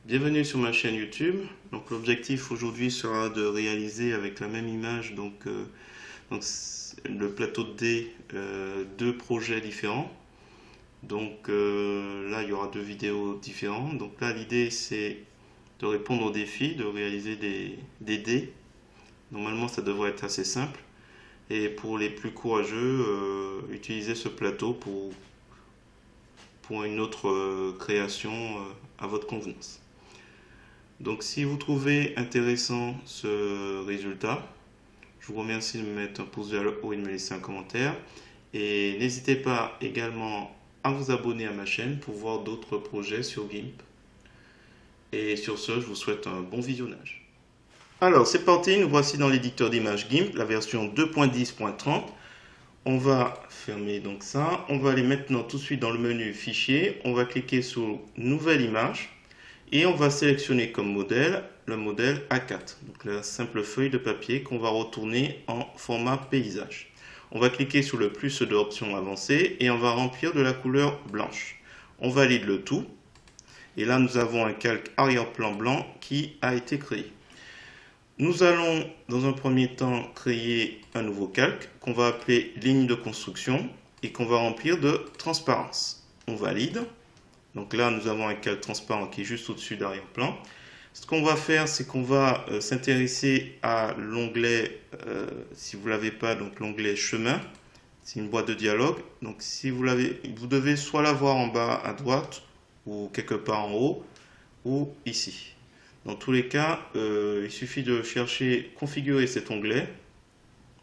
Bienvenue sur ma chaîne YouTube. Donc l'objectif aujourd'hui sera de réaliser avec la même image le plateau de dés, deux projets différents. Là il y aura deux vidéos différentes. Donc là l'idée c'est de répondre au défi, de réaliser des dés. Normalement ça devrait être assez simple. Et pour les plus courageux, utilisez ce plateau pour une autre création à votre convenance. Donc si vous trouvez intéressant ce résultat, je vous remercie de me mettre un pouce vers le haut et de me laisser un commentaire. Et n'hésitez pas également à vous abonner à ma chaîne pour voir d'autres projets sur GIMP. Et sur ce, je vous souhaite un bon visionnage. Alors c'est parti, nous voici dans l'éditeur d'images GIMP, la version 2.10.30. On va fermer donc ça. On va aller maintenant tout de suite dans le menu Fichier. On va cliquer sur Nouvelle image. Et on va sélectionner comme modèle le modèle A4, donc la simple feuille de papier qu'on va retourner en format paysage. On va cliquer sur le plus de options avancées et on va remplir de la couleur blanche. On valide le tout et là nous avons un calque arrière-plan blanc qui a été créé. Nous allons dans un premier temps créer un nouveau calque qu'on va appeler ligne de construction et qu'on va remplir de transparence. On valide. Donc là, nous avons un calque transparent qui est juste au-dessus d'arrière-plan. Ce qu'on va faire, c'est qu'on va s'intéresser à l'onglet, si vous ne l'avez pas, donc l'onglet chemin. C'est une boîte de dialogue. Donc si vous l'avez, vous devez soit la voir en bas à droite ou quelque part en haut ou ici. Dans tous les cas, il suffit de chercher configurer cet onglet.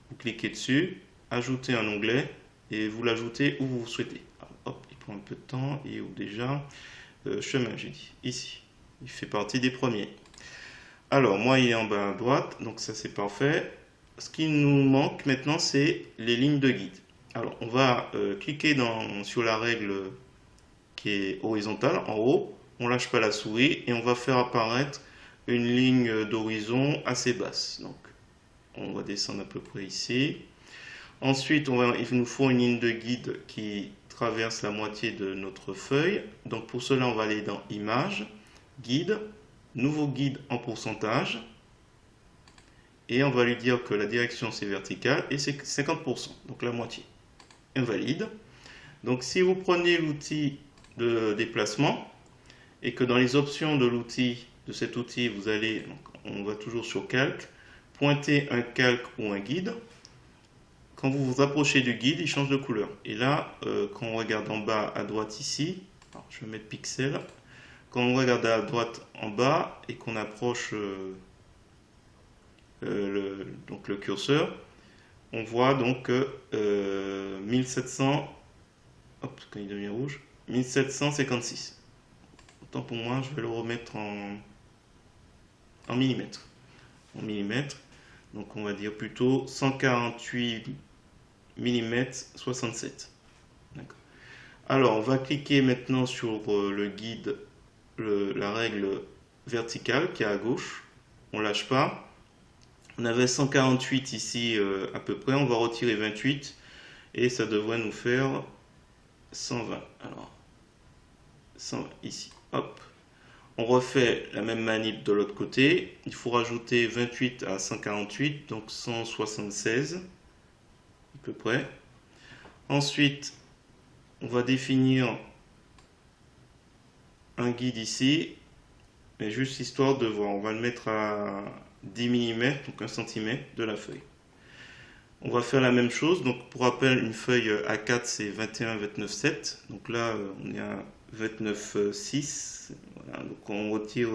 Vous cliquez dessus, ajouter un onglet et vous l'ajoutez où vous souhaitez. Alors, hop, il prend un peu de temps. Et où déjà chemin, j'ai dit, ici. Il fait partie des premiers. Alors, moi, il est en bas à droite, donc ça, c'est parfait. Ce qui nous manque maintenant, c'est les lignes de guide. Alors, on va cliquer sur la règle qui est horizontale, en haut. On ne lâche pas la souris et on va faire apparaître une ligne d'horizon assez basse. Donc, on va descendre à peu près ici. Ensuite, il nous faut une ligne de guide qui traverse la moitié de notre feuille. Donc pour cela, on va aller dans Images, Guide, Nouveau guide en pourcentage. Et on va lui dire que la direction c'est verticale et c'est 50%, donc la moitié. Invalide. Donc si vous prenez l'outil de déplacement et que dans les options de cet outil, vous allez, donc on va toujours sur Calque, pointer un calque ou un guide. Quand vous vous approchez du guide, il change de couleur. Et là, quand on regarde en bas à droite ici, alors je vais mettre pixel. Quand on regarde à droite en bas et qu'on approche le curseur, on voit donc 1700, hop, quand il devient rouge, 1756. Autant pour moi, je vais le remettre en millimètres. En millimètres. Donc on va dire plutôt 148 mm 67. Alors on va cliquer maintenant sur le guide, la règle verticale qui est à gauche. On ne lâche pas. On avait 148 ici à peu près. On va retirer 28 et ça devrait nous faire 120. Alors 120 ici. Hop. On refait la même manip de l'autre côté. Il faut rajouter 28 à 148, donc 176 à peu près. Ensuite, on va définir un guide ici, mais juste histoire de voir. On va le mettre à 10 mm, donc 1 cm de la feuille. On va faire la même chose. Donc pour rappel, une feuille A4 c'est 21, 29, 7. Donc là, on est à 29, 6. Voilà, donc on retire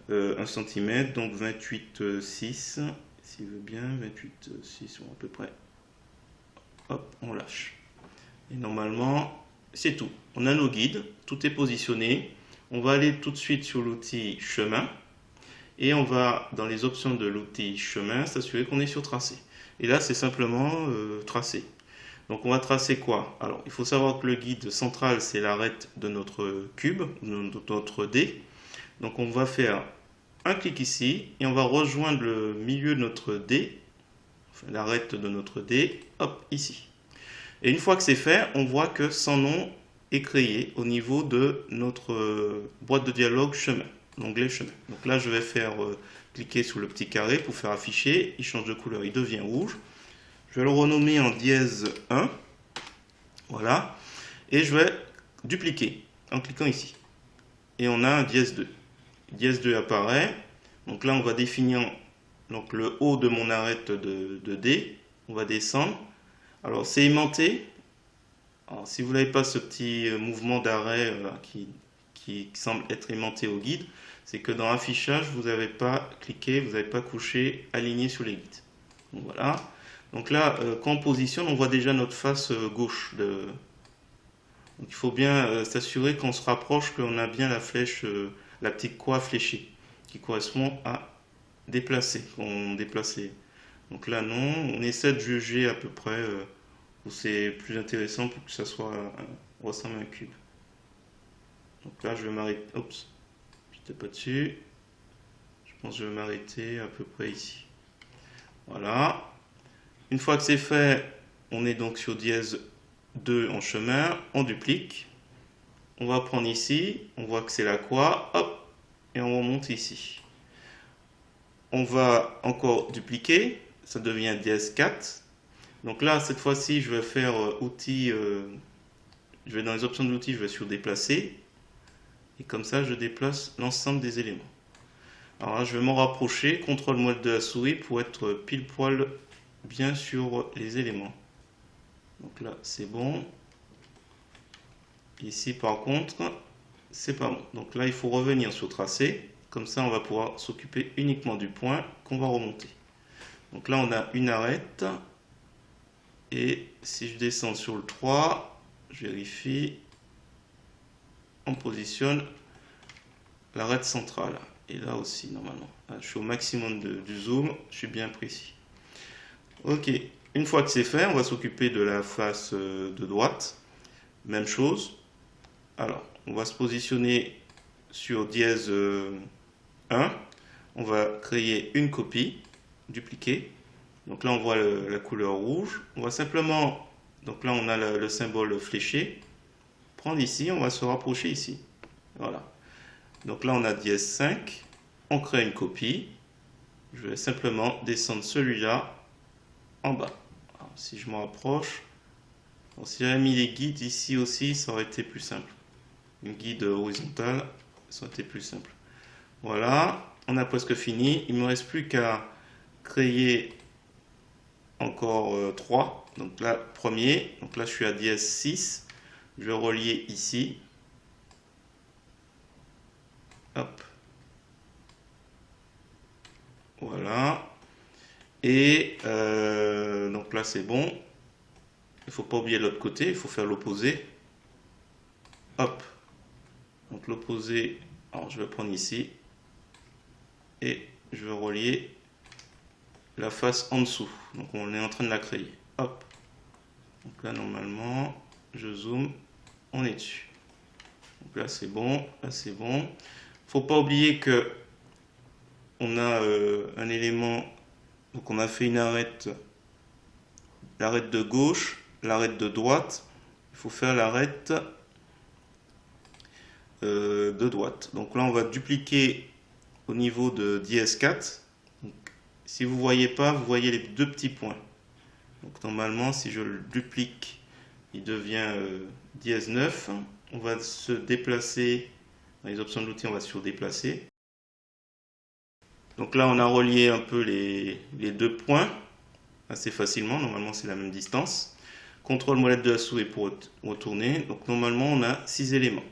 1 cm, donc 28, 6. S'il veut bien, 28, 6 à peu près. Hop, on lâche. Et normalement, c'est tout. On a nos guides, tout est positionné. On va aller tout de suite sur l'outil chemin. Et on va, dans les options de l'outil chemin, s'assurer qu'on est sur tracé. Et là, c'est simplement tracé. Donc on va tracer quoi? Alors, il faut savoir que le guide central, c'est l'arête de notre cube, de notre dé. Donc on va faire un clic ici, et on va rejoindre le milieu de notre dé, enfin, l'arête de notre dé, hop, ici. Et une fois que c'est fait, on voit que sans nom, est créé au niveau de notre boîte de dialogue chemin, l'onglet chemin. Donc là, je vais faire cliquer sur le petit carré pour faire afficher. Il change de couleur, il devient rouge. Je vais le renommer en dièse 1. Voilà. Et je vais dupliquer en cliquant ici. Et on a un dièse 2. Dièse 2 apparaît. Donc là, on va définir donc, le haut de mon arête de D. On va descendre. Alors, c'est aimanté. Alors, si vous n'avez pas ce petit mouvement d'arrêt qui semble être aimanté au guide, c'est que dans l'affichage, vous n'avez pas cliqué, vous n'avez pas couché aligné sur les guides. Donc voilà. Donc là, quand on positionne, on voit déjà notre face gauche. Donc il faut bien s'assurer qu'on se rapproche, qu'on a bien la flèche, la petite croix fléchée, qui correspond à déplacer, qu'on déplace les. Donc là non, on essaie de juger à peu près où c'est plus intéressant pour que ça soit ressemble à un cube. Donc là je vais m'arrêter. Oups, j'étais pas dessus. Je pense que je vais m'arrêter à peu près ici. Voilà. Une fois que c'est fait, on est donc sur dièse 2 en chemin, on duplique. On va prendre ici, on voit que c'est la croix, hop, et on remonte ici. On va encore dupliquer, ça devient dièse 4. Donc là, cette fois-ci, je vais faire outils, je vais dans les options de l'outil, je vais sur déplacer. Et comme ça, je déplace l'ensemble des éléments. Alors là, je vais m'en rapprocher, contrôle molette de la souris pour être pile poil bien sur les éléments. Donc là, c'est bon. Ici, par contre, c'est pas bon. Donc là, il faut revenir sur tracé. Comme ça, on va pouvoir s'occuper uniquement du point qu'on va remonter. Donc là, on a une arête. Et si je descends sur le 3, je vérifie. On positionne l'arête centrale. Et là aussi, normalement. Là, je suis au maximum du zoom. Je suis bien précis. Ok. Une fois que c'est fait, on va s'occuper de la face de droite. Même chose. Alors, on va se positionner sur dièse 1. On va créer une copie, dupliquer. Donc là, on voit la couleur rouge. On va simplement, donc là, on a le symbole fléché. Prendre ici, on va se rapprocher ici. Voilà. Donc là, on a dièse 5. On crée une copie. Je vais simplement descendre celui-là en bas. Alors, si je m'en rapproche, bon, si j'avais mis les guides ici aussi, ça aurait été plus simple. Une guide horizontale, ça aurait été plus simple. Voilà, on a presque fini. Il ne me reste plus qu'à créer encore 3. Donc là, premier. Donc là, je suis à dièse 6. Je vais relier ici. Hop. Voilà. Et donc là, c'est bon. Il ne faut pas oublier l'autre côté. Il faut faire l'opposé. Hop. Donc l'opposé, alors je vais prendre ici et je vais relier la face en dessous. Donc on est en train de la créer. Hop. Donc là normalement, je zoome, on est dessus. Donc là c'est bon, là c'est bon. Faut pas oublier que on a un élément, donc on a fait une arête, l'arête de gauche, l'arête de droite. Il faut faire l'arête de droite. Donc là, on va dupliquer au niveau de dièse 4. Donc, si vous ne voyez pas, vous voyez les deux petits points. Donc normalement, si je le duplique, il devient dièse 9. On va se déplacer. Dans les options de l'outil, on va sur déplacer. Donc là, on a relié un peu les deux points assez facilement. Normalement, c'est la même distance. Contrôle molette de la souris pour retourner. Donc normalement, on a 6 éléments.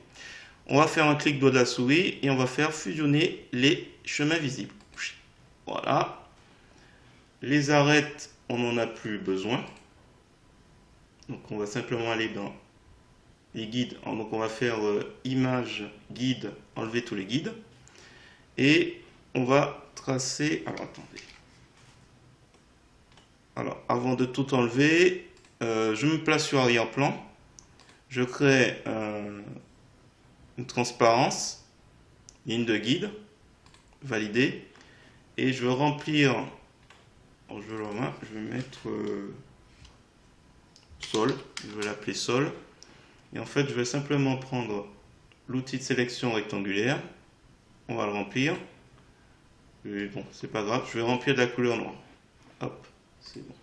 On va faire un clic droit de la souris et on va faire fusionner les chemins visibles. Voilà. Les arêtes, on n'en a plus besoin. Donc on va simplement aller dans les guides. Donc on va faire image, guide, enlever tous les guides. Et on va tracer. Alors attendez. Alors avant de tout enlever, je me place sur arrière-plan. Je crée une transparence, ligne de guide, valider, et je veux remplir, alors je vais mettre sol, je vais l'appeler sol, Et en fait, je vais simplement prendre l'outil de sélection rectangulaire. On va le remplir. Et bon, c'est pas grave, je vais remplir de la couleur noire. Hop, c'est bon.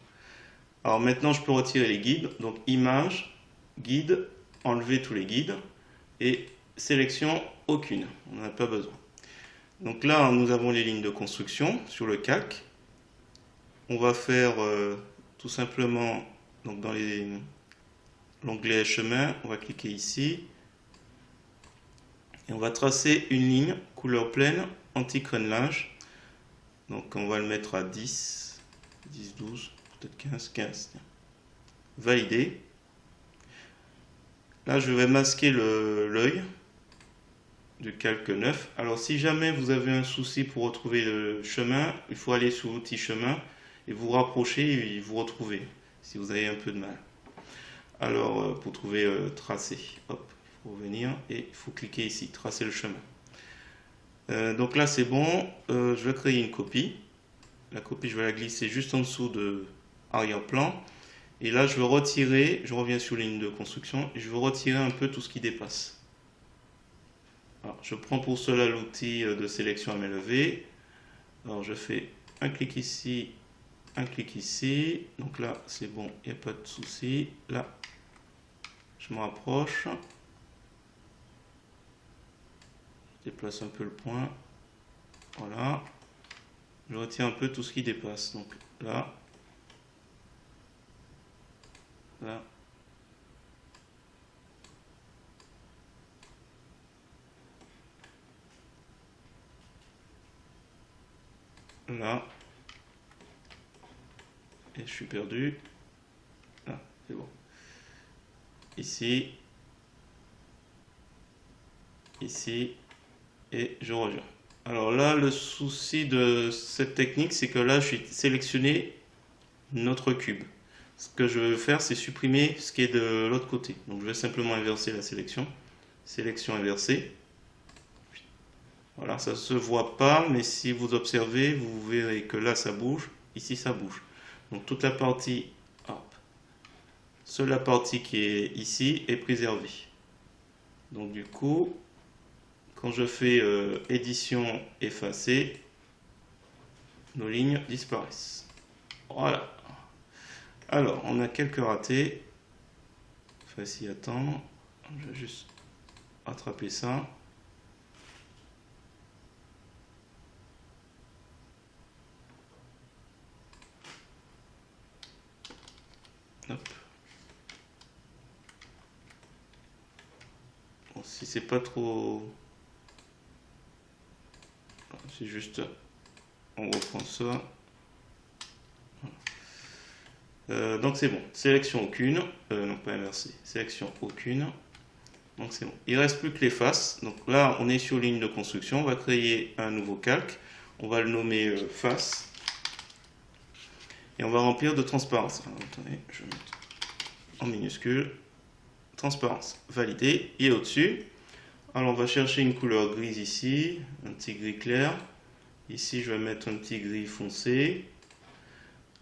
Alors maintenant, je peux retirer les guides. Donc image, guide, enlever tous les guides. Et sélection, aucune. On n'en a pas besoin. Donc là, nous avons les lignes de construction sur le calque. On va faire tout simplement, donc dans l'onglet chemin, on va cliquer ici. Et on va tracer une ligne couleur pleine anti-crénelage. Donc on va le mettre à 10, 10, 12, peut-être 15, 15. Valider. Là, je vais masquer l'œil du calque 9. Alors, si jamais vous avez un souci pour retrouver le chemin, il faut aller sur l'outil chemin et vous rapprocher et vous retrouver, si vous avez un peu de mal. Alors, pour trouver tracer, hop, il faut revenir et il faut cliquer ici, tracer le chemin. Donc là, c'est bon. Je vais créer une copie. La copie, je vais la glisser juste en dessous de arrière-plan. Et là, je vais retirer, je reviens sur ligne de construction, et je vais retirer un peu tout ce qui dépasse. Alors, je prends pour cela l'outil de sélection à main levée. Alors, je fais un clic ici, un clic ici. Donc là, c'est bon, il n'y a pas de souci. Là, je me rapproche. Je déplace un peu le point. Voilà. Je retire un peu tout ce qui dépasse. Donc là. Là. Là. Et je suis perdu. Là, c'est bon. Ici. Ici. Et je reviens. Alors là, le souci de cette technique, c'est que là, je suis sélectionné notre cube. Ce que je veux faire, c'est supprimer ce qui est de l'autre côté. Donc je vais simplement inverser la sélection. Sélection inversée. Voilà, ça ne se voit pas, mais si vous observez, vous verrez que là, ça bouge. Ici, ça bouge. Donc toute la partie, hop, seule la partie qui est ici est préservée. Donc du coup, quand je fais édition effacer, nos lignes disparaissent. Voilà. Alors, on a quelques ratés. Facile à attendre. Je vais juste attraper ça. Hop. Bon, si c'est pas trop... C'est juste... On reprend ça. Donc c'est bon. Sélection aucune. Non, pas inversé. Sélection aucune. Donc c'est bon. Il ne reste plus que les faces. Donc là, on est sur ligne de construction. On va créer un nouveau calque. On va le nommer face. Et on va remplir de transparence. Alors, attendez, je vais mettre en minuscule. Transparence. Validé. Il est au-dessus. Alors on va chercher une couleur grise ici. Un petit gris clair. Ici, je vais mettre un petit gris foncé.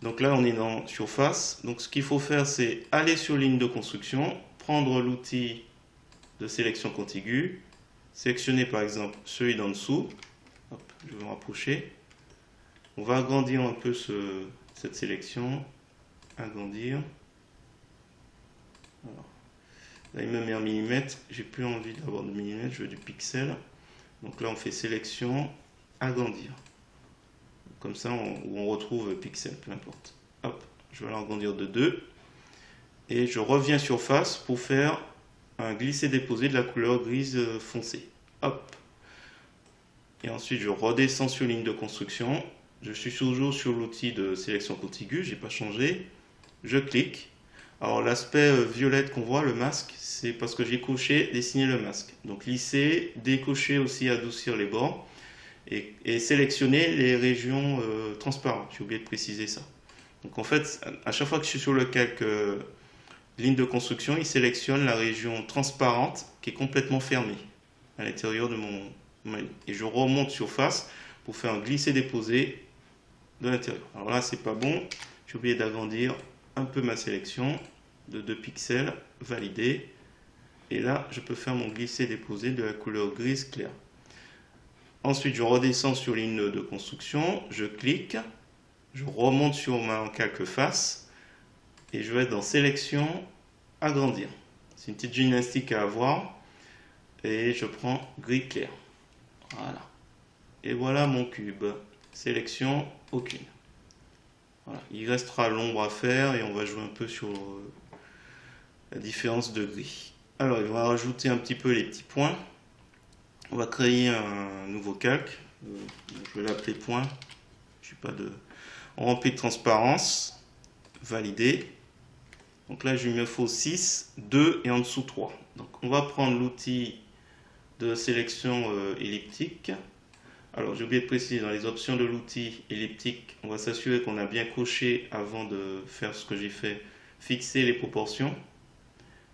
Donc là, on est dans surface. Donc ce qu'il faut faire, c'est aller sur ligne de construction, prendre l'outil de sélection contiguë, sélectionner par exemple celui d'en dessous. Hop, je vais me rapprocher. On va agrandir un peu cette sélection. Agrandir. Alors, là, il me met en millimètres. J'ai plus envie d'avoir de millimètres, je veux du pixel. Donc là, on fait sélection, agrandir. Comme ça, on retrouve pixel, peu importe. Hop, je vais l'agrandir de 2. Et je reviens surface pour faire un glisser-déposer de la couleur grise foncée. Hop. Et ensuite, je redescends sur ligne de construction. Je suis toujours sur l'outil de sélection contiguë, je n'ai pas changé. Je clique. Alors, l'aspect violette qu'on voit, le masque, c'est parce que j'ai coché dessiner le masque. Donc, lisser, décocher aussi, adoucir les bords. Et sélectionner les régions transparentes. J'ai oublié de préciser ça. Donc en fait, à chaque fois que je suis sur le calque ligne de construction, il sélectionne la région transparente qui est complètement fermée à l'intérieur de ma ligne. Et je remonte surface pour faire un glisser-déposer de l'intérieur. Alors là, c'est pas bon. J'ai oublié d'agrandir un peu ma sélection de 2 pixels. Valider. Et là, je peux faire mon glisser-déposer de la couleur grise claire. Ensuite, je redescends sur ligne de construction, je clique, je remonte sur ma calque face et je vais dans sélection, agrandir. C'est une petite gymnastique à avoir et je prends gris clair. Voilà. Et voilà mon cube. Sélection, aucune. Voilà. Il restera l'ombre à faire et on va jouer un peu sur la différence de gris. Alors, il va rajouter un petit peu les petits points. On va créer un nouveau calque. Je vais l'appeler point. Je suis pas de. On remplit de transparence. Valider. Donc là, il me faut 6, 2 et en dessous 3. Donc on va prendre l'outil de sélection elliptique. Alors j'ai oublié de préciser, dans les options de l'outil elliptique, on va s'assurer qu'on a bien coché avant de faire ce que j'ai fait, fixer les proportions.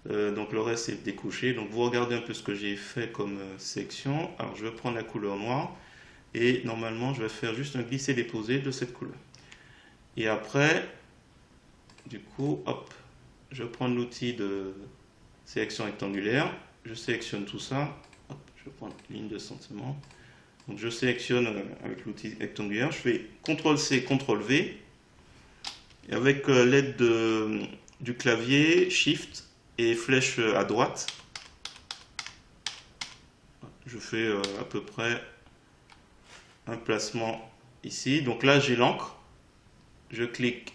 Donc le reste c'est décoché. Donc vous regardez un peu ce que j'ai fait comme sélection. Alors je vais prendre la couleur noire et normalement je vais faire juste un glisser-déposer de cette couleur. Et après, du coup, hop, je vais prendre l'outil de sélection rectangulaire. Je sélectionne tout ça. Hop, je vais prendre ligne de sentiment. Donc je sélectionne avec l'outil rectangulaire, je fais CTRL-C, CTRL-V, et avec l'aide du clavier, Shift et flèche à droite, je fais à peu près un placement ici. Donc là j'ai l'encre, je clique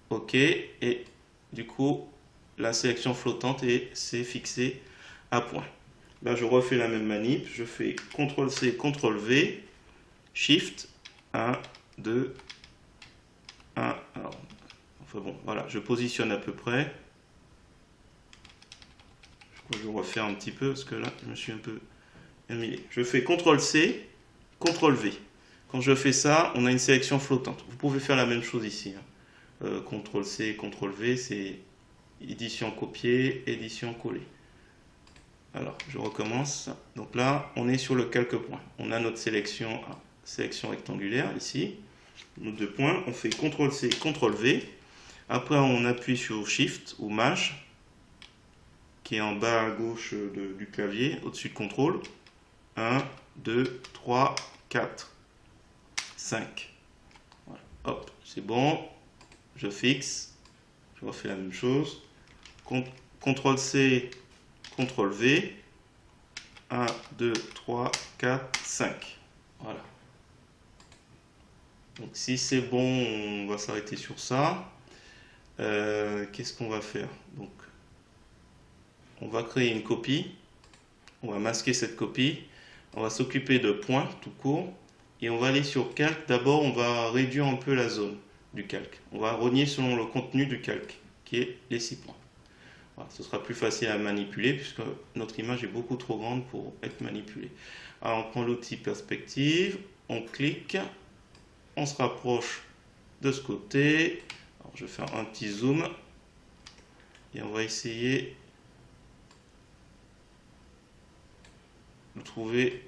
OK, et du coup la sélection flottante c'est fixé à point. Là, je refais la même manip. Je fais CTRL-C, CTRL-V, Shift, 1, 2, 1. Alors, enfin bon, voilà, je positionne à peu près. Je vais refaire un petit peu parce que là, je me suis un peu emmêlé. Je fais CTRL-C, CTRL-V. Quand je fais ça, on a une sélection flottante. Vous pouvez faire la même chose ici. CTRL-C, CTRL-V, c'est édition copier, édition coller. Alors, je recommence. Donc là, on est sur le calque-point. On a notre sélection rectangulaire ici. Nos deux points. On fait CTRL-C, CTRL-V. Après, on appuie sur Shift ou Maj, qui est en bas à gauche du clavier, au-dessus de CTRL. 1, 2, 3, 4, 5. Voilà. Hop, c'est bon. Je fixe. Je refais la même chose. CTRL-C, CTRL-V, 1, 2, 3, 4, 5. Voilà. Donc si c'est bon, on va s'arrêter sur ça. Qu'est-ce qu'on va faire? Donc, on va créer une copie. On va masquer cette copie. On va s'occuper de points tout court. Et on va aller sur calque. D'abord, on va réduire un peu la zone du calque. On va rogner selon le contenu du calque, qui est les 6 points. Voilà, ce sera plus facile à manipuler puisque notre image est beaucoup trop grande pour être manipulée. Alors on prend l'outil perspective, on clique, on se rapproche de ce côté. Alors, je vais faire un petit zoom et on va essayer de trouver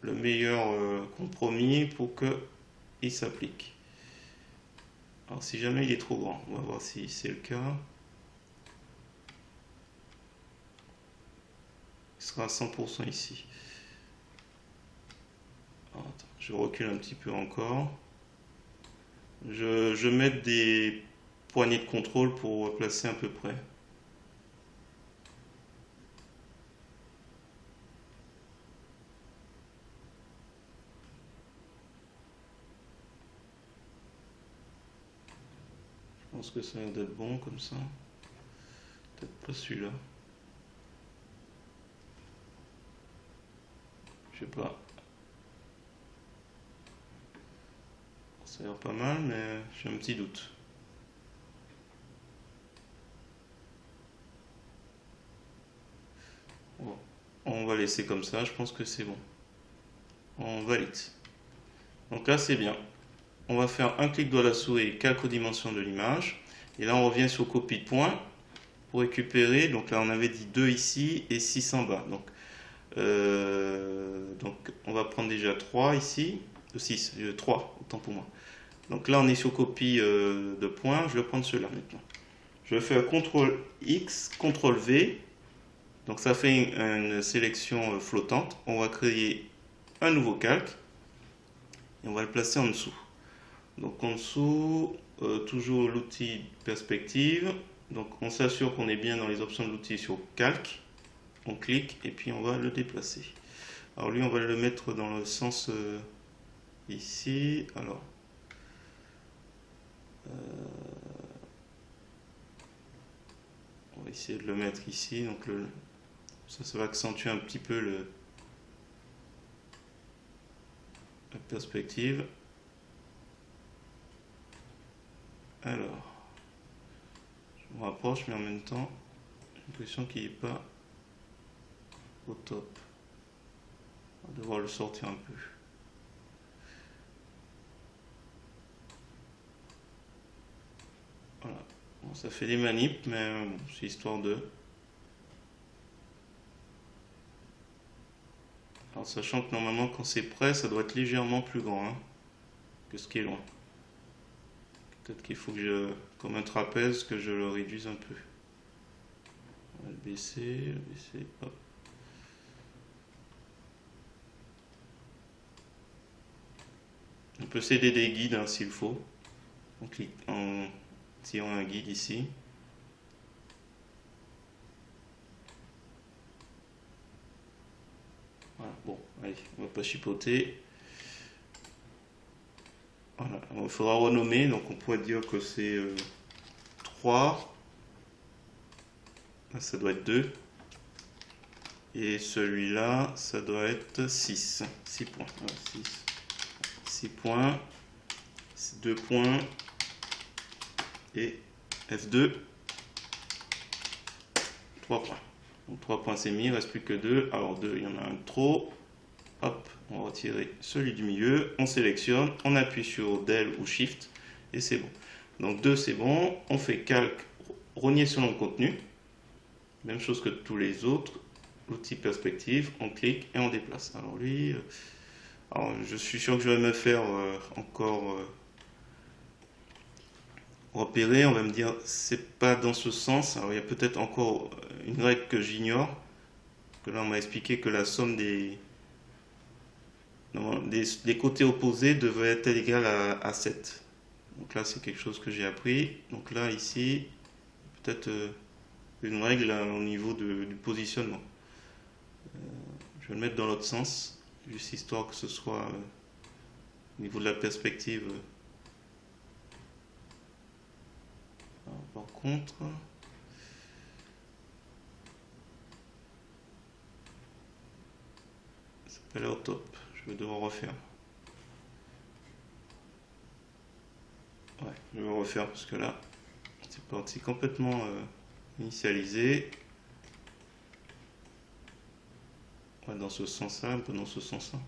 le meilleur compromis pour qu'il s'applique. Alors si jamais il est trop grand, on va voir si c'est le cas. Sera à 100% ici. Alors, attends, je recule un petit peu encore. Je mets des poignées de contrôle pour placer à peu près. Je pense que ça a l'air d'être bon comme ça. Peut-être pas celui-là. Je sais pas. Ça a l'air pas mal, mais j'ai un petit doute. Bon. On va laisser comme ça, je pense que c'est bon. On valide. Donc là, c'est bien. On va faire un clic droit de la souris, calque aux dimensions de l'image. Et là, on revient sur copie de points pour récupérer. Donc là, on avait dit 2 ici et 6 en bas. Donc on va prendre déjà 3 ici, 6, 3, autant pour moi. Donc là on est sur copie de points, je vais prendre cela maintenant. Je vais faire CTRL X, CTRL V. Donc ça fait une sélection flottante. On va créer un nouveau calque et on va le placer en dessous. Donc en dessous, toujours l'outil perspective. Donc on s'assure qu'on est bien dans les options de l'outil sur calque. On clique et puis on va le déplacer. Alors lui, on va le mettre dans le sens ici. Alors, on va essayer de le mettre ici. Donc ça va accentuer un petit peu la perspective. Alors, je me rapproche, mais en même temps, j'ai l'impression qu'il n'est pas au top. On va devoir le sortir un peu. Voilà. Bon, ça fait des manips, mais bon, c'est histoire de... Alors, sachant que normalement, quand c'est prêt, ça doit être légèrement plus grand hein, que ce qui est loin. Peut-être qu'il faut que je, comme un trapèze, que je le réduise un peu. On va le baisser, hop. On peut s'aider des guides hein, s'il faut. On clique en tirant un guide ici. Voilà, bon, allez, on va pas chipoter. Voilà, il faudra renommer, donc on pourrait dire que c'est 3. Là, ça doit être 2. Et celui-là, ça doit être 6. 6 points. Voilà, 6 points. 2 points. Et F2. 3 points. Donc 3 points c'est mis, il ne reste plus que 2. Alors 2, il y en a un de trop. Hop, on va retirer celui du milieu. On sélectionne, on appuie sur Del ou Shift et c'est bon. Donc 2 c'est bon. On fait calque, rogner sur le contenu. Même chose que tous les autres. L'outil perspective, on clique et on déplace. Alors lui, alors je suis sûr que je vais me faire encore repérer. On va me dire c'est pas dans ce sens. Alors il y a peut-être encore une règle que j'ignore. Que là on m'a expliqué que la somme des côtés opposés devait être égale à 7. Donc là c'est quelque chose que j'ai appris. Donc là ici, peut-être une règle au niveau du positionnement. Je vais le mettre dans l'autre sens, juste histoire que ce soit au niveau de la perspective. Alors, par contre, ça n'a pas l'air au top. Je vais devoir refaire. Ouais, je vais refaire parce que là, c'est parti complètement initialisé. Ouais, dans ce sens-là, un peu dans ce sens-là.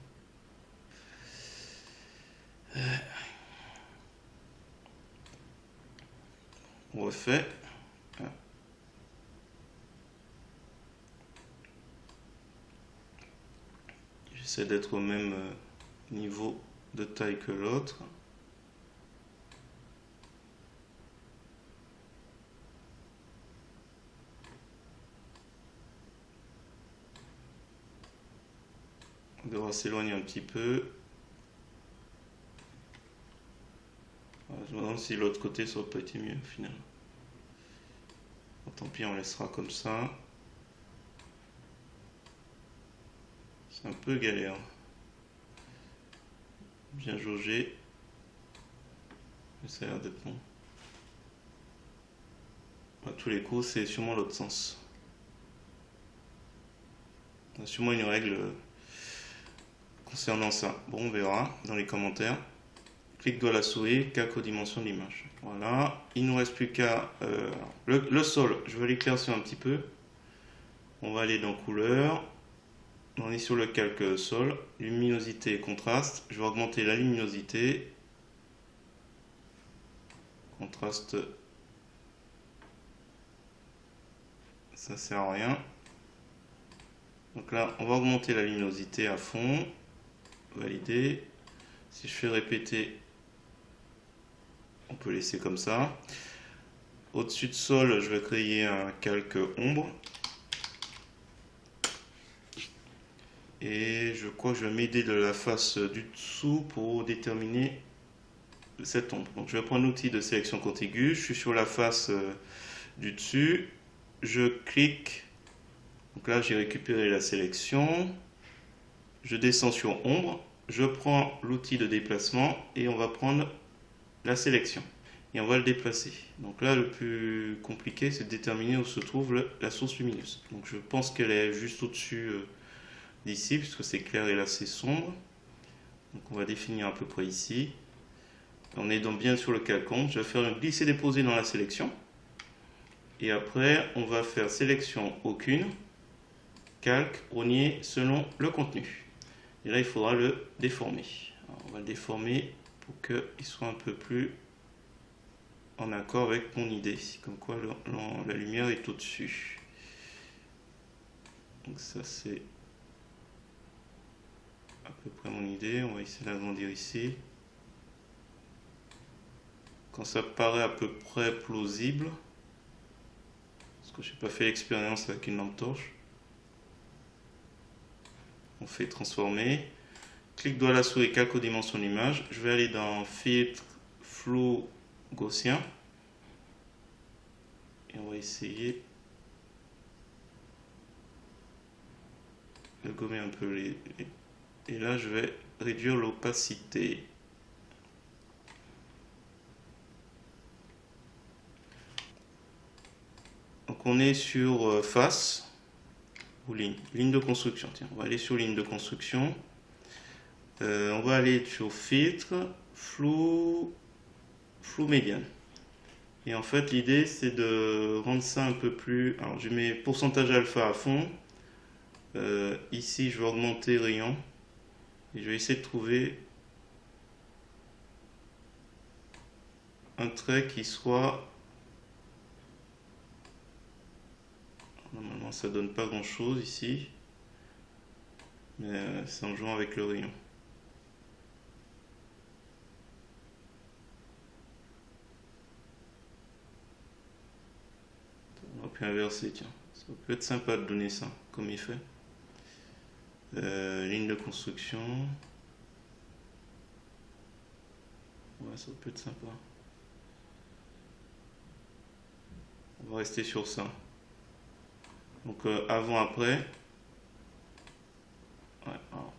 On refait. J'essaie d'être au même niveau de taille que l'autre. On devra s'éloigner un petit peu. Je me demande si l'autre côté ça aurait pas été mieux finalement. Bon, tant pis, on laissera comme ça. C'est un peu galère. Bien jaugé. Mais ça a l'air d'être bon. À tous les coups, c'est sûrement l'autre sens. Il y a sûrement une règle concernant ça. Bon, on verra dans les commentaires. Clic droit la souris, calque aux dimensions de l'image. Voilà. Il nous reste plus qu'à le sol. Je vais l'éclaircir un petit peu. On va aller dans couleur. On est sur le calque sol. Luminosité et contraste. Je vais augmenter la luminosité. Contraste. Ça sert à rien. Donc là, on va augmenter la luminosité à fond. Valider. Si je fais répéter, on peut laisser comme ça. Au-dessus de sol, je vais créer un calque ombre. Et je crois que je vais m'aider de la face du dessous pour déterminer cette ombre. Donc je vais prendre l'outil de sélection contiguë. Je suis sur la face du dessus. Je clique. Donc là, j'ai récupéré la sélection. Je descends sur ombre. Je prends l'outil de déplacement et on va prendre la sélection. Et on va le déplacer. Donc là, le plus compliqué, c'est de déterminer où se trouve la source lumineuse. Donc je pense qu'elle est juste au-dessus d'ici, puisque c'est clair et là c'est sombre. Donc on va définir à peu près ici. On est donc bien sur le calque ombre. Je vais faire un glisser-déposer dans la sélection. Et après, on va faire sélection aucune, calque, rogner selon le contenu. Et là, il faudra le déformer. Alors, on va le déformer pour qu'il soit un peu plus en accord avec mon idée. Comme quoi la lumière est au-dessus. Donc ça, c'est à peu près mon idée. On va essayer d'agrandir ici. Quand ça paraît à peu près plausible, parce que je n'ai pas fait l'expérience avec une lampe torche, on fait transformer. Clic droit à la souris, calque aux dimensions de l'image. Je vais aller dans filtre, flou, gaussien. Et on va essayer de gommer un peu Et là, je vais réduire l'opacité. Donc on est sur face ou ligne de construction. Tiens, on va aller sur ligne de construction. On va aller sur filtre, flou médiane. Et en fait, l'idée, c'est de rendre ça un peu plus... Alors, je mets pourcentage alpha à fond. Ici, je vais augmenter rayon. Et je vais essayer de trouver un trait qui soit... Normalement, ça donne pas grand-chose ici. Mais c'est en jouant avec le rayon. On va plus inverser, tiens. Ça peut être sympa de donner ça, comme effet. Ligne de construction. Ouais, ça peut être sympa. On va rester sur ça. Donc avant-après. Ouais, alors.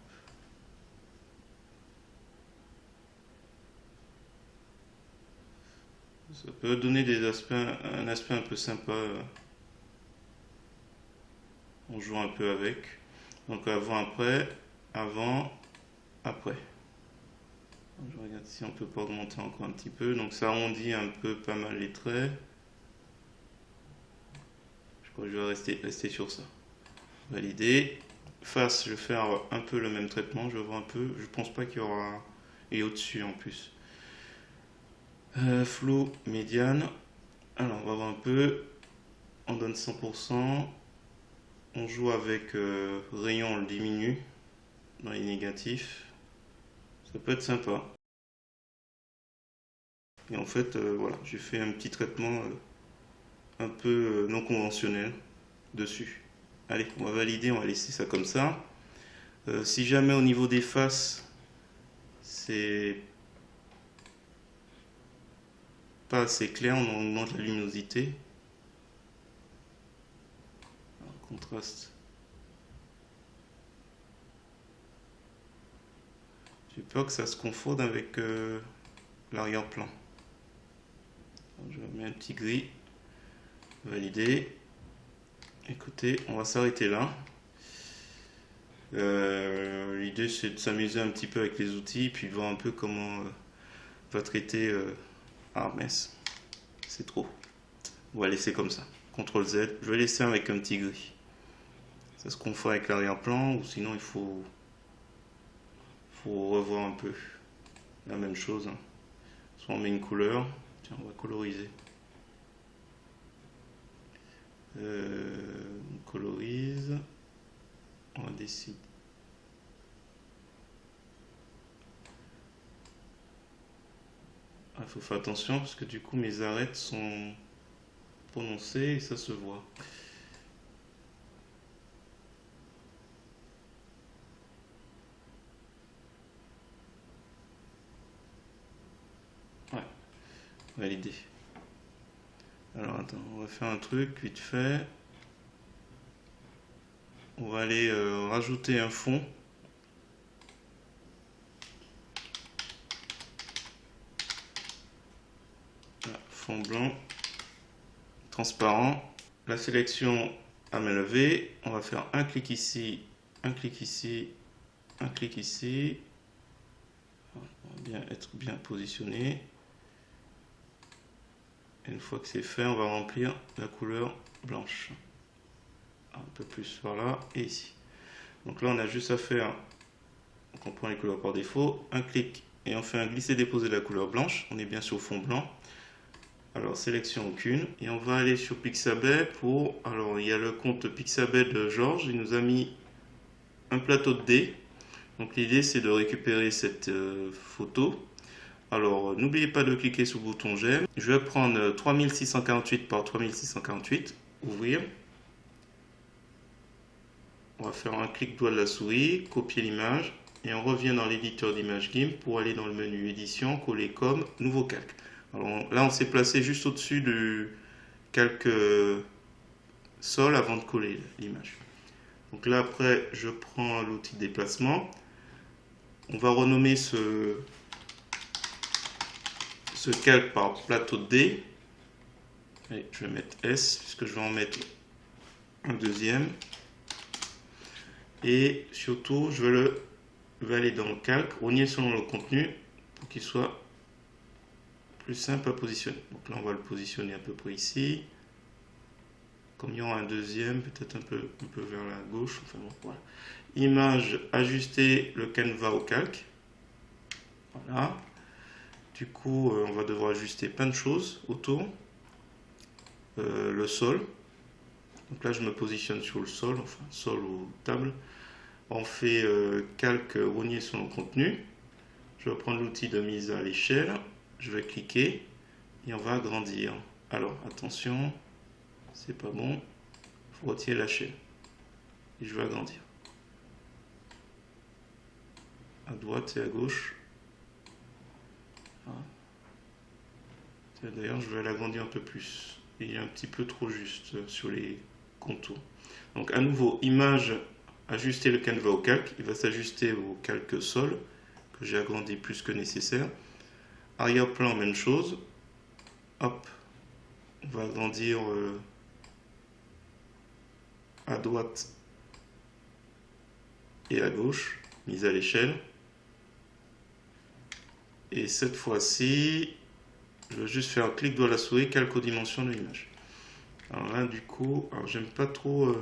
Ça peut donner un aspect un peu sympa on joue un peu avec. Donc avant-après, avant-après. Je regarde si on peut pas augmenter encore un petit peu. Donc ça arrondit un peu pas mal les traits. Je crois que je vais rester sur ça. Valider. Face, je vais faire un peu le même traitement. Je vois un peu. Je pense pas qu'il y aura... Et au-dessus en plus. Flow, médiane. Alors on va voir un peu. On donne 100%. On joue avec rayon, on le diminue dans les négatifs. Ça peut être sympa. Et en fait, voilà, j'ai fait un petit traitement un peu non conventionnel dessus. Allez, on va valider, on va laisser ça comme ça. Si jamais au niveau des faces, c'est pas assez clair, on augmente la luminosité. Alors, contraste. J'ai peur que ça se confonde avec l'arrière-plan. Je mets un petit gris. Valider. Écoutez, on va s'arrêter là. L'idée c'est de s'amuser un petit peu avec les outils, puis de voir un peu comment va traiter Armes. C'est trop. On va laisser comme ça. CTRL Z. Je vais laisser avec un petit gris. Ça se confond avec l'arrière-plan, ou sinon il faut revoir un peu la même chose. Soit on met une couleur. Tiens, on va coloriser. On colorise. On va décider. Il faut faire attention parce que du coup mes arêtes sont prononcé et ça se voit. Ouais, validé. Alors attends, on va faire un truc vite fait. On va aller rajouter un fond. Voilà, fond blanc, transparent. La sélection à main levée. On va faire un clic ici, un clic ici, un clic ici. On va bien être bien positionné. Et une fois que c'est fait, on va remplir la couleur blanche. Un peu plus par là et ici. Donc là, on a juste à faire, donc on prend les couleurs par défaut, un clic et on fait un glisser-déposer de la couleur blanche. On est bien sur fond blanc. Alors, sélection aucune. Et on va aller sur Pixabay pour... Alors, il y a le compte Pixabay de Georges. Il nous a mis un plateau de dés. Donc, l'idée, c'est de récupérer cette photo. Alors, n'oubliez pas de cliquer sur le bouton j'aime. Je vais prendre 3648 par 3648. Ouvrir. On va faire un clic droit de la souris, copier l'image. Et on revient dans l'éditeur d'image GIMP pour aller dans le menu édition, coller comme, nouveau calque. Alors là, on s'est placé juste au-dessus du calque sol avant de coller l'image. Donc là, après, je prends l'outil de déplacement. On va renommer ce calque par plateau de dés. Allez, je vais mettre S, puisque je vais en mettre un deuxième. Et surtout, je vais aller dans le calque, rogner selon le contenu, pour qu'il soit plus simple à positionner. Donc là, on va le positionner à peu près ici. Comme il y aura un deuxième, peut-être un peu vers la gauche. Enfin bon, voilà. Image, ajuster le canevas au calque. Voilà. Du coup, on va devoir ajuster plein de choses autour. Le sol. Donc là, je me positionne sur le sol, enfin sol ou table. On fait calque, rogner sur le contenu. Je vais prendre l'outil de mise à l'échelle. Je vais cliquer et on va agrandir. Alors, attention, c'est pas bon. Il faut retirer la chaîne. Et je vais agrandir. À droite et à gauche. Voilà. D'ailleurs, je vais l'agrandir un peu plus. Il est un petit peu trop juste sur les contours. Donc, à nouveau, image, ajuster le canevas au calque. Il va s'ajuster au calque sol, que j'ai agrandi plus que nécessaire. Arrière-plan, même chose. Hop, on va agrandir à droite et à gauche, mise à l'échelle. Et cette fois-ci, je vais juste faire un clic droit à la souris, calque aux dimensions de l'image. Alors là, du coup, j'aime pas trop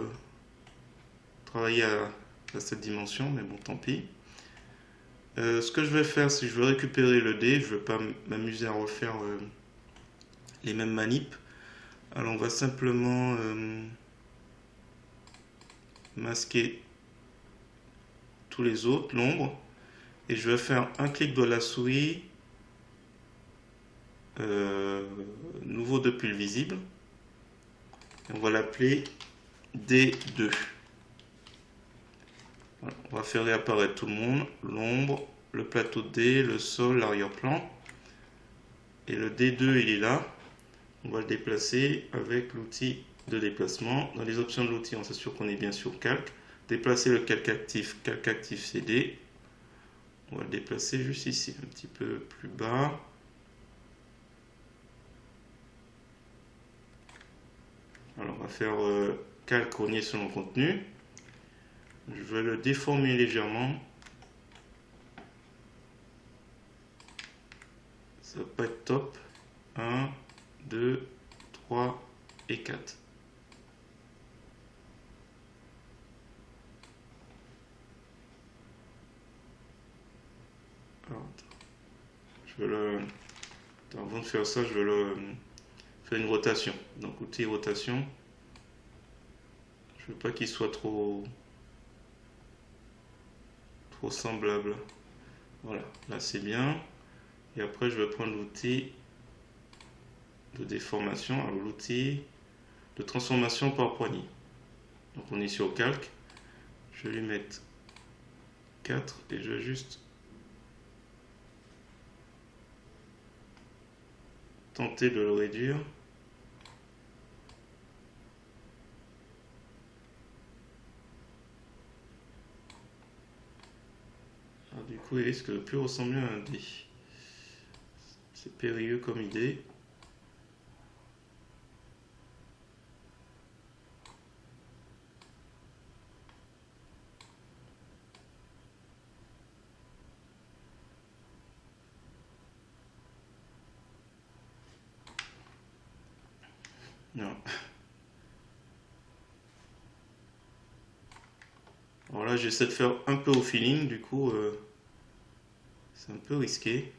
travailler à cette dimension, mais bon, tant pis. Ce que je vais faire, c'est que je vais récupérer le dé. Je ne vais pas m'amuser à refaire les mêmes manips. Alors, on va simplement masquer tous les autres, l'ombre. Et je vais faire un clic de la souris, nouveau de pull visible. Et on va l'appeler D2. Voilà, on va faire réapparaître tout le monde, l'ombre, le plateau de dés, le sol, l'arrière-plan. Et le D2, il est là. On va le déplacer avec l'outil de déplacement. Dans les options de l'outil, on s'assure qu'on est bien sur calque. Déplacer le calque actif CD. On va le déplacer juste ici, un petit peu plus bas. Alors on va faire calque rogner sur le contenu. Je vais le déformer légèrement. Ça va pas être top. 1, 2, 3 et 4. Alors, je vais le... avant de faire ça, je vais faire une rotation. Donc outil rotation. Je veux pas qu'il soit trop semblable. Voilà, là c'est bien. Et après je vais prendre l'outil de déformation. Alors l'outil, de transformation par poignée. Donc on est sur calque. Je vais lui mettre 4 et je vais juste tenter de le réduire. Alors, du coup, il risque de plus ressembler à un dé. C'est périlleux comme idée. Non. Alors là, j'essaie de faire un peu au feeling, du coup, c'est un peu risqué.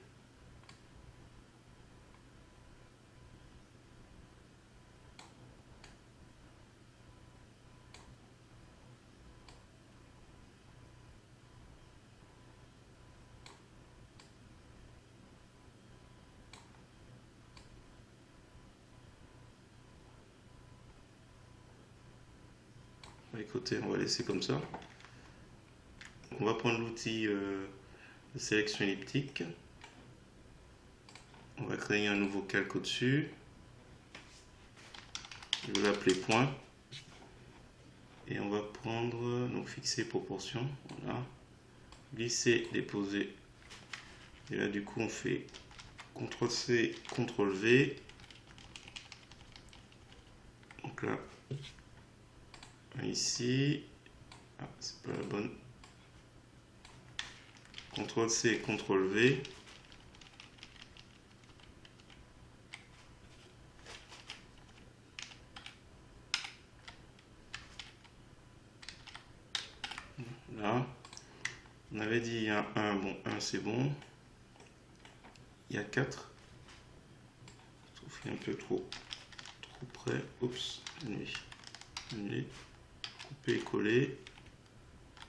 Écoutez, on va laisser comme ça. On va prendre l'outil de sélection elliptique. On va créer un nouveau calque au-dessus. Je vais l'appeler point. Et on va prendre, donc fixer proportion. Voilà. Glisser, déposer. Et là, du coup, on fait CTRL-C, CTRL-V. Donc là, ici, ah, c'est pas la bonne. CTRL-C, CTRL-V. Là, on avait dit il y a 1, bon, 1 c'est bon. Il y a 4. Je trouve un peu trop près. Oups, annuler. Annuler. Couper et coller.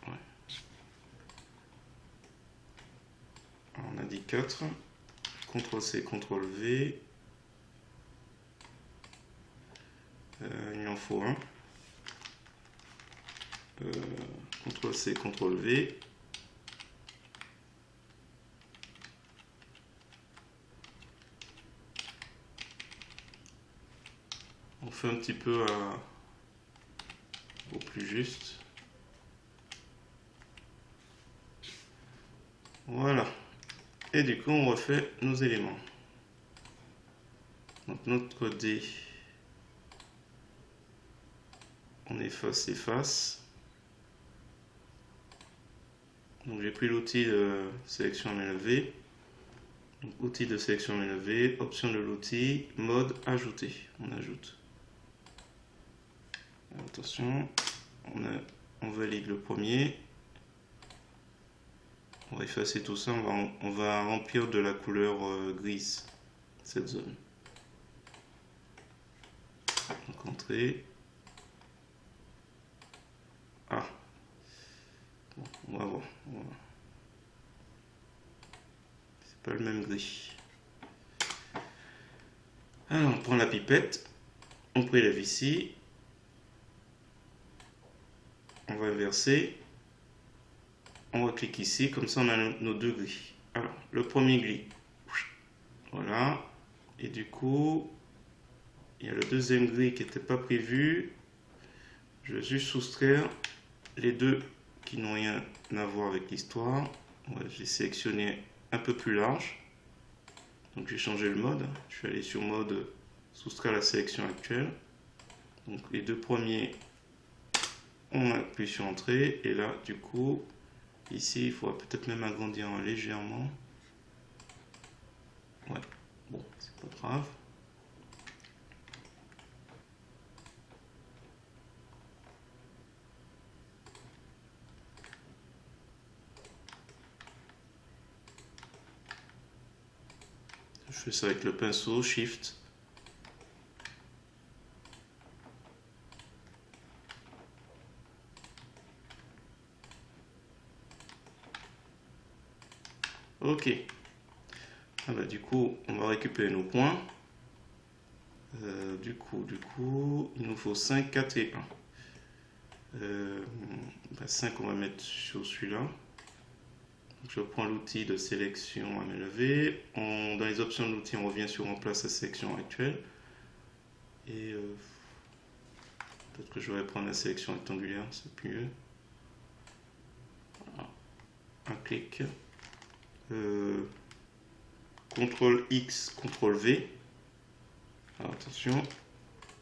Ouais. Alors, on a dit 4. CTRL-C, CTRL-V. Il en faut un. CTRL-C, CTRL-V. On fait un petit peu au plus juste. Voilà. Et du coup, on refait nos éléments. Donc notre dé, on efface. Donc j'ai pris l'outil de sélection MLV. Donc, outil de sélection MLV, option de l'outil, mode ajouter. On ajoute. Attention, on valide le premier. On va effacer tout ça, on va remplir de la couleur grise cette zone. Donc entrée. Ah, bon, on va voir. C'est pas le même gris. Alors on prend la pipette, on prélève ici, on va inverser. On reclique ici, comme ça on a nos deux gris. Alors, le premier gris, voilà. Et du coup, il y a le deuxième gris qui n'était pas prévu. Je vais juste soustraire les deux qui n'ont rien à voir avec l'histoire. Ouais, j'ai sélectionné un peu plus large. Donc j'ai changé le mode. Je suis allé sur mode soustraire la sélection actuelle. Donc les deux premiers, on appuie sur entrée. Et là, du coup, ici, il faudra peut-être même agrandir légèrement. Ouais, bon, c'est pas grave. Je fais ça avec le pinceau, Shift. Ok. Ah bah, du coup, on va récupérer nos points. Du coup, il nous faut 5, 4 et 1. 5, on va mettre sur celui-là. Je prends l'outil de sélection à main levée. Dans les options de l'outil, on revient sur remplace la sélection actuelle. Et peut-être que je vais prendre la sélection rectangulaire, c'est mieux. Voilà. Un clic. CTRL X, CTRL V. Alors attention,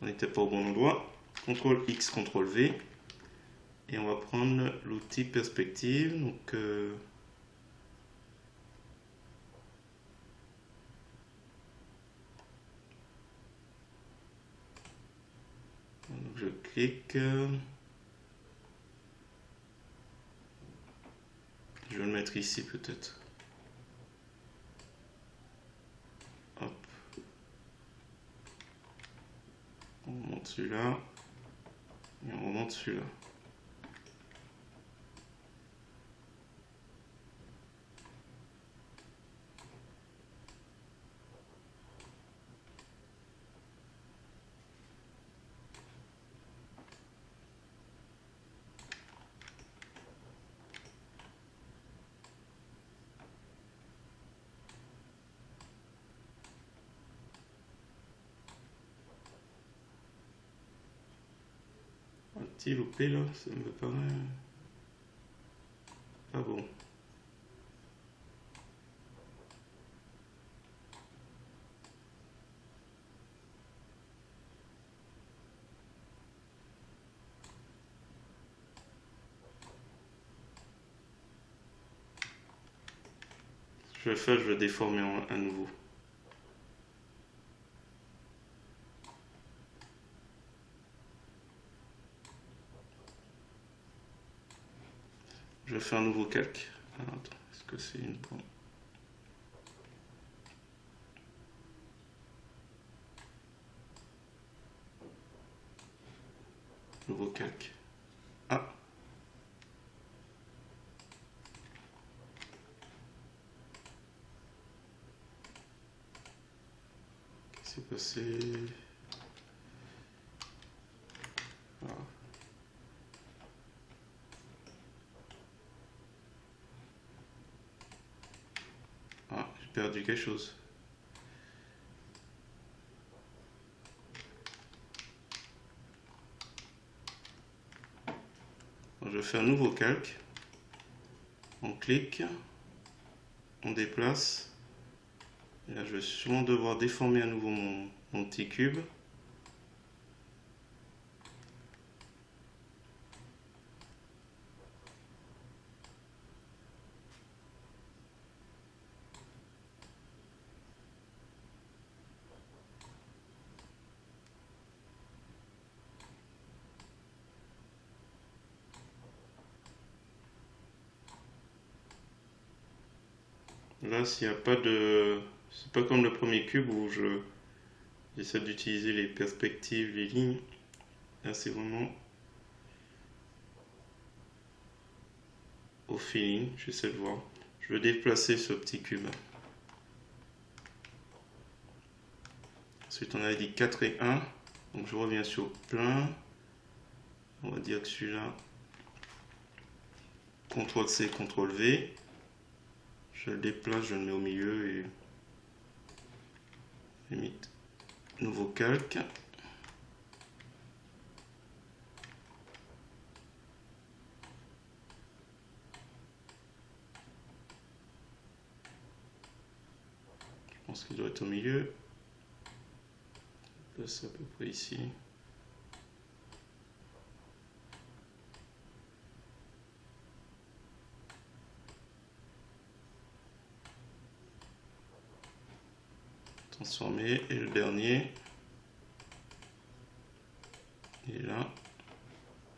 on n'était pas au bon endroit. CTRL X, CTRL V. Et on va prendre l'outil perspective. Donc, je clique. Je vais le mettre ici peut-être. Hop. On remonte celui-là. Et on remonte celui-là. Un petit loupé là, ça me paraît pas bon. Ce que je vais faire, je vais déformer à nouveau. Je vais faire un nouveau calque. Alors, attends, est-ce que c'est une pointe? Nouveau calque. Ah! Qu'est-ce qui s'est passé? Voilà. Ah, j'ai perdu quelque chose. Donc, je fais un nouveau calque. On clique. On déplace. Et là, je vais sûrement devoir déformer à nouveau mon petit cube. Là, s'il n'y a pas de... C'est pas comme le premier cube où j'essaie d'utiliser les perspectives, les lignes. Là, c'est vraiment au feeling. J'essaie de voir. Je vais déplacer ce petit cube. Ensuite, on avait dit 4 et 1. Donc, je reviens sur plein. On va dire que celui-là, CTRL C, CTRL V. Je le déplace, je le mets au milieu et limite nouveau calque. Je pense qu'il doit être au milieu. C'est à peu près ici. Transformer. Et le dernier. Et là.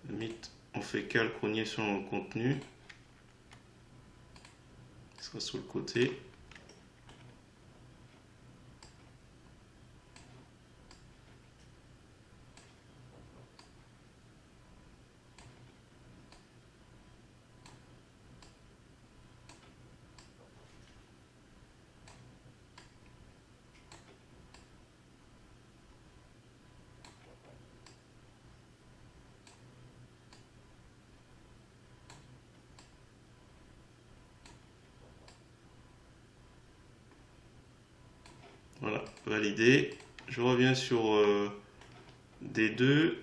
Limite, on fait calque, on y est sur le contenu. Il sera sur le côté. Voilà, validé. Je reviens sur D2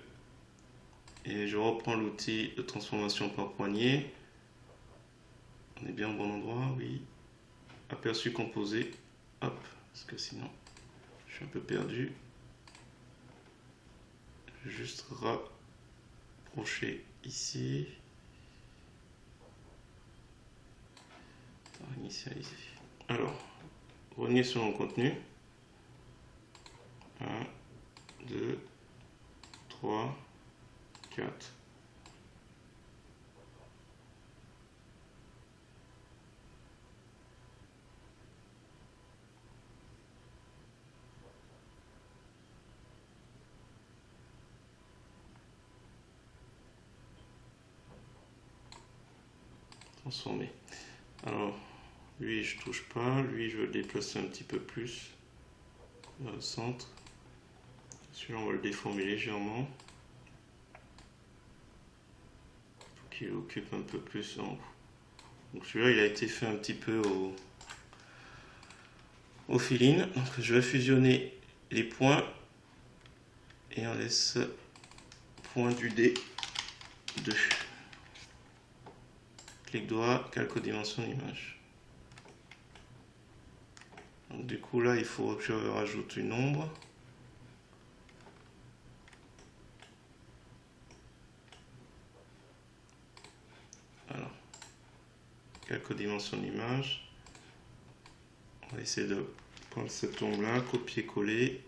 et je reprends l'outil de transformation par poignée. On est bien au bon endroit, oui. Aperçu composé. Hop, parce que sinon je suis un peu perdu. Je vais juste rapprocher ici. Initialiser. Alors, revenez sur mon contenu. 1, 2, 3, 4. Transformer. Alors, lui, je touche pas. Lui, je veux le déplacer un petit peu plus vers le centre. Celui-là, on va le déformer légèrement. Pour qu'il occupe un peu plus en haut. Donc celui-là, il a été fait un petit peu au fill-in. Donc je vais fusionner les points et on laisse point du D 2. Clic droit, calque aux dimensions d'image. Donc du coup là, il faut que je rajoute une ombre. Alors, calque aux dimensions d'image. On va essayer de prendre cette ombre là, copier-coller.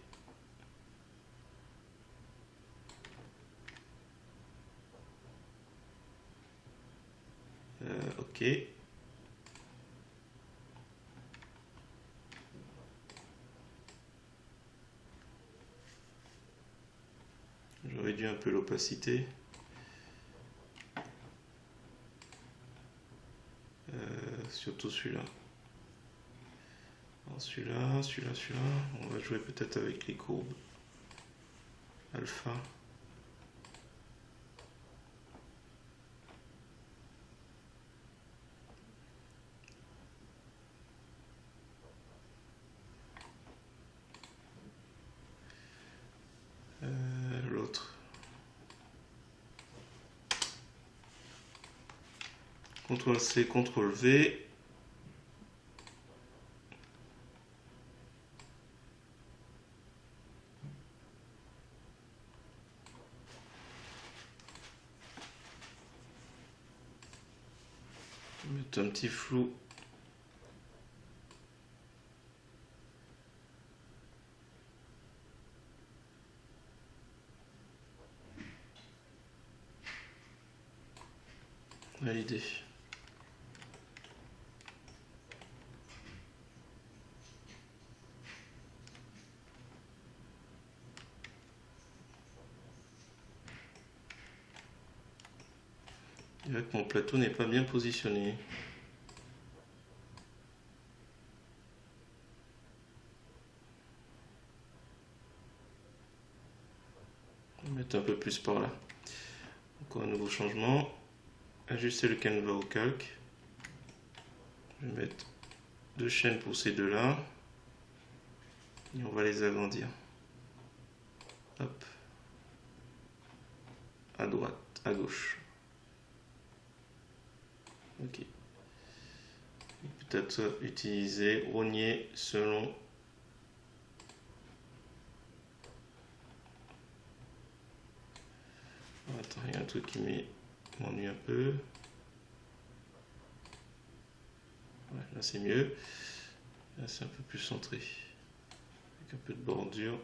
Ok. Je réduis un peu l'opacité. Surtout celui-là. Celui-là. On va jouer peut-être avec les courbes. Alpha. L'autre. CTRL-C, CTRL-V. Mettre un petit flou. Validé. Je dirais que mon plateau n'est pas bien positionné. On va mettre un peu plus par là. Encore un nouveau changement. Ajuster le canevas au calque. Je vais mettre 2 chaînes pour ces deux-là. Et on va les agrandir. Hop. À droite, à gauche. Ok. Peut-être utiliser, rogner selon. Attends, il y a un truc qui m'ennuie un peu. Ouais, là c'est mieux. Là c'est un peu plus centré. Avec un peu de bordure.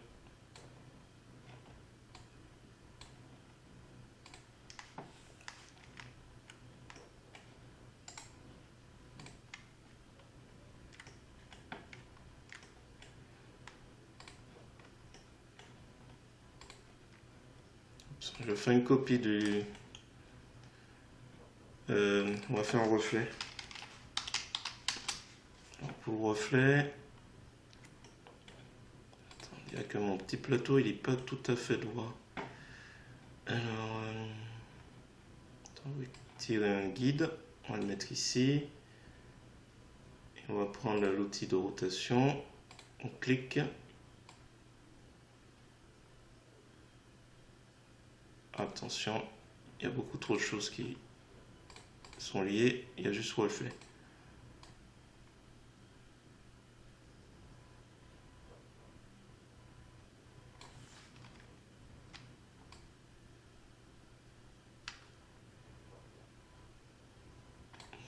Je fais une copie du. On va faire un reflet. Alors pour le reflet, il dirait que mon petit plateau il n'est pas tout à fait droit. Alors, on va tirer un guide, on va le mettre ici. Et on va prendre l'outil de rotation, On clique. Attention, il y a beaucoup trop de choses qui sont liées. Il y a juste reflet.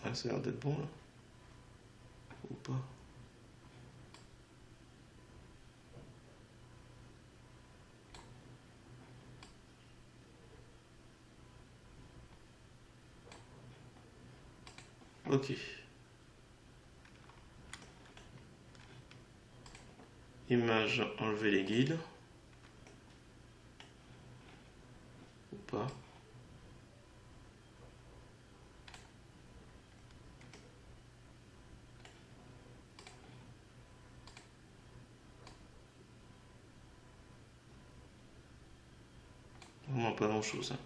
Ouais, ça a l'air d'être bon là. Ou pas. Ok. Image, enlever les guides. Ou pas. Vraiment pas grand chose. Hein.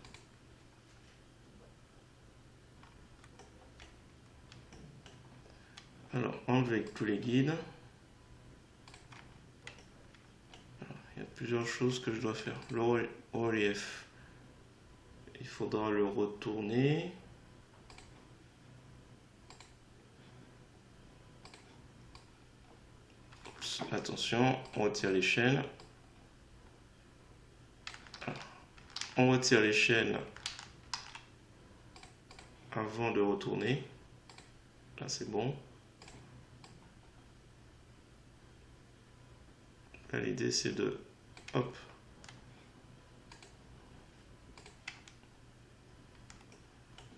Alors, enlever tous les guides. Alors, il y a plusieurs choses que je dois faire. Le relief. Il faudra le retourner. Oups, attention, on retire les chaînes. Alors, on retire les chaînes avant de retourner. Là, c'est bon. Là, l'idée, c'est de... Hop.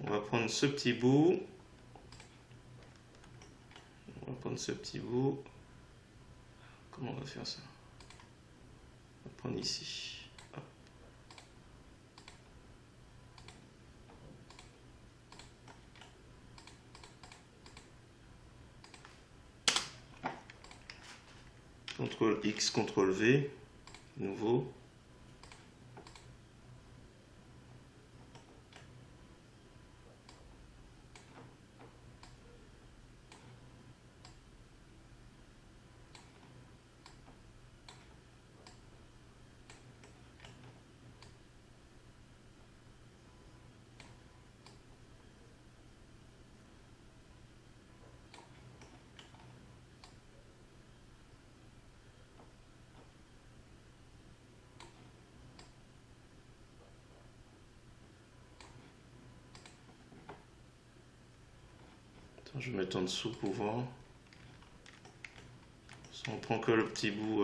On va prendre ce petit bout. On va prendre ce petit bout. Comment on va faire ça? On va prendre ici. Hop. CTRL X, CTRL V. Nouveau. Je vais mettre en dessous pour voir. Si on prend que le petit bout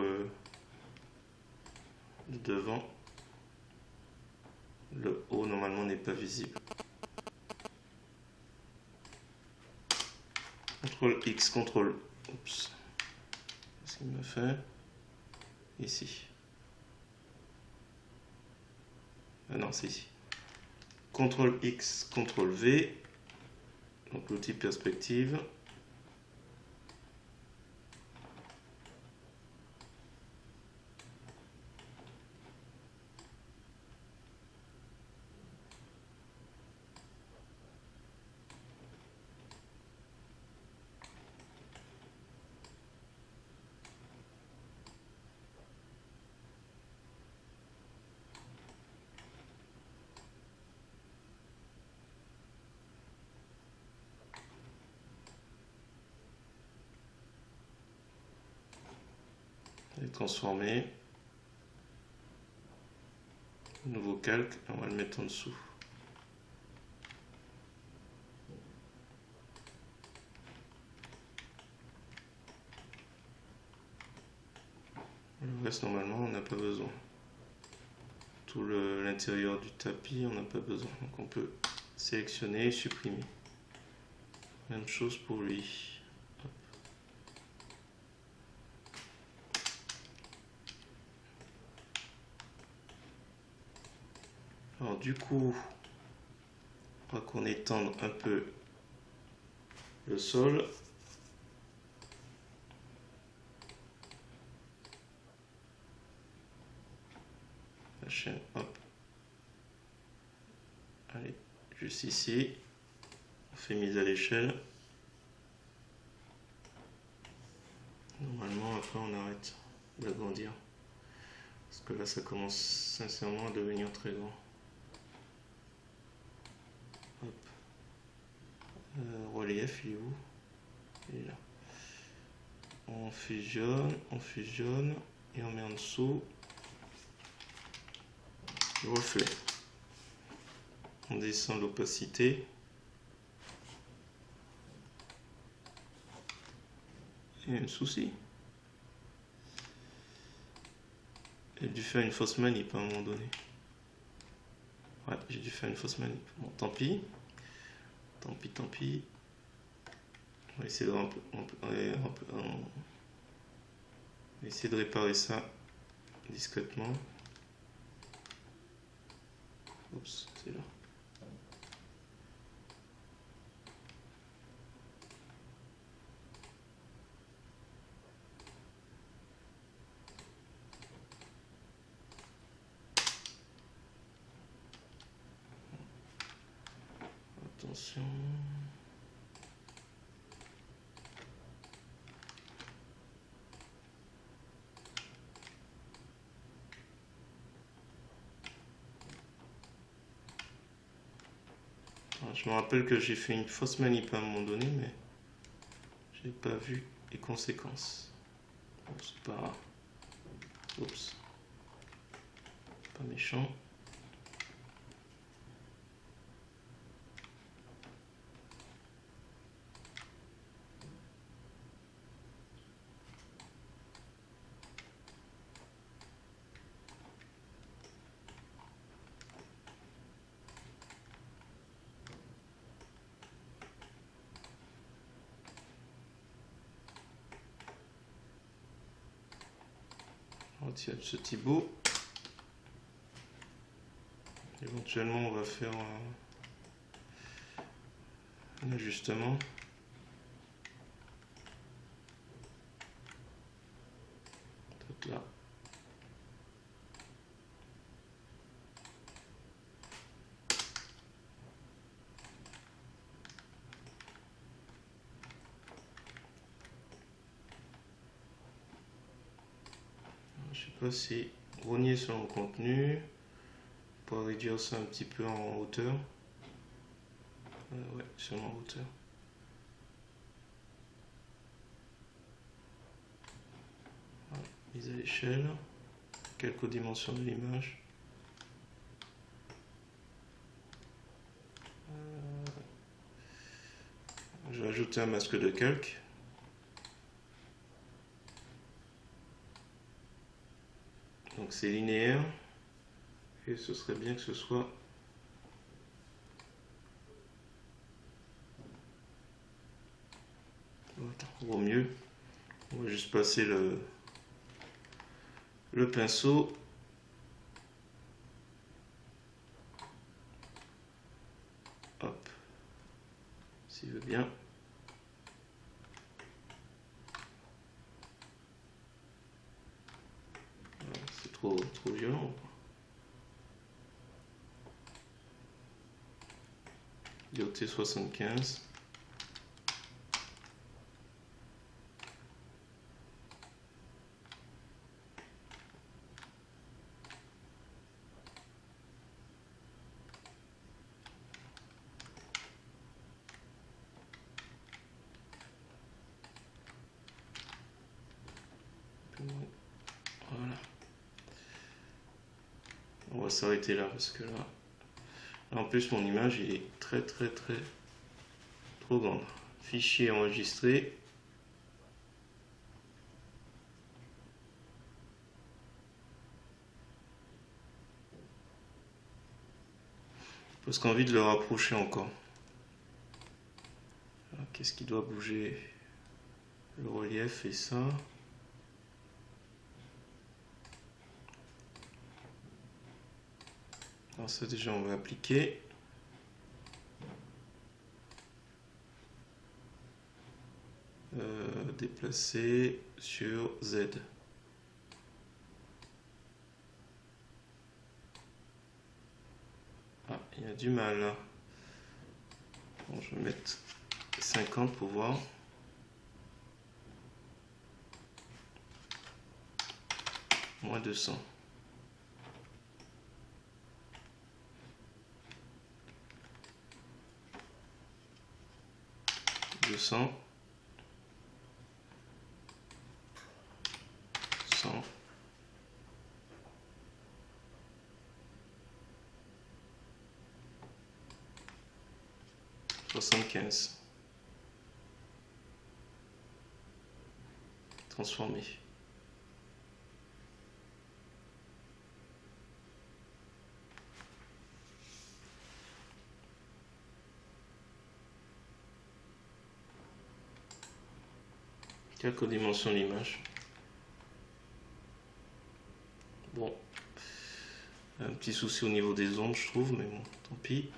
de devant, le haut normalement n'est pas visible. CTRL X, CTRL. Oups. Qu'est-ce qu'il me fait? Ici. Ah non, c'est ici. CTRL X, CTRL V. Donc l'outil perspective. Et transformer. Nouveau calque, on va le mettre en dessous. Le reste, normalement, on n'a pas besoin. Tout l'intérieur du tapis, on n'a pas besoin. Donc on peut sélectionner et supprimer. Même chose pour lui. Hop. Alors du coup, on va qu'on étende un peu le sol. La chaîne, hop. Allez, juste ici. On fait mise à l'échelle. Normalement, on va après on arrête d'agrandir. Parce que là ça commence sincèrement à devenir très grand. Hop. Relief, il est où? Il est là. On fusionne et on met en dessous le reflet. On descend l'opacité. Il y a un souci. J'ai dû faire une fausse manip à un moment donné. Ouais, j'ai dû faire une fausse manip. Bon, tant pis. Tant pis. On va essayer de réparer ça discrètement. Oups, c'est là. Attention. Je me rappelle que j'ai fait une fausse manip à un moment donné, mais j'ai pas vu les conséquences. Bon, c'est pas grave. Oups. Pas méchant. On retire ce petit bout. Éventuellement, on va faire un ajustement. Tout là. Je sais pas si rogner sur le contenu pour réduire ça un petit peu en hauteur. Ouais, sûrement en hauteur. Voilà, mise à l'échelle. Quelques dimensions de l'image. Je vais ajouter un masque de calque. Donc c'est linéaire. Et ce serait bien que ce soit au mieux. On va juste passer le pinceau. Hop. S'il veut bien. C'est trop violent. IoT 75. Voilà. On va s'arrêter là parce que là, en plus mon image il est très trop grande. Fichier enregistré. Parce qu'envie de le rapprocher encore. Qu'est-ce qui doit bouger? Le relief et ça. Alors ça déjà on va appliquer. Déplacer sur Z. Ah, il y a du mal là. Bon, je vais mettre 50 pour voir. moins 200. 200. 100. 75. Transformer. Quelques dimensions de l'image. Bon, un petit souci au niveau des ombres, je trouve, mais bon, tant pis.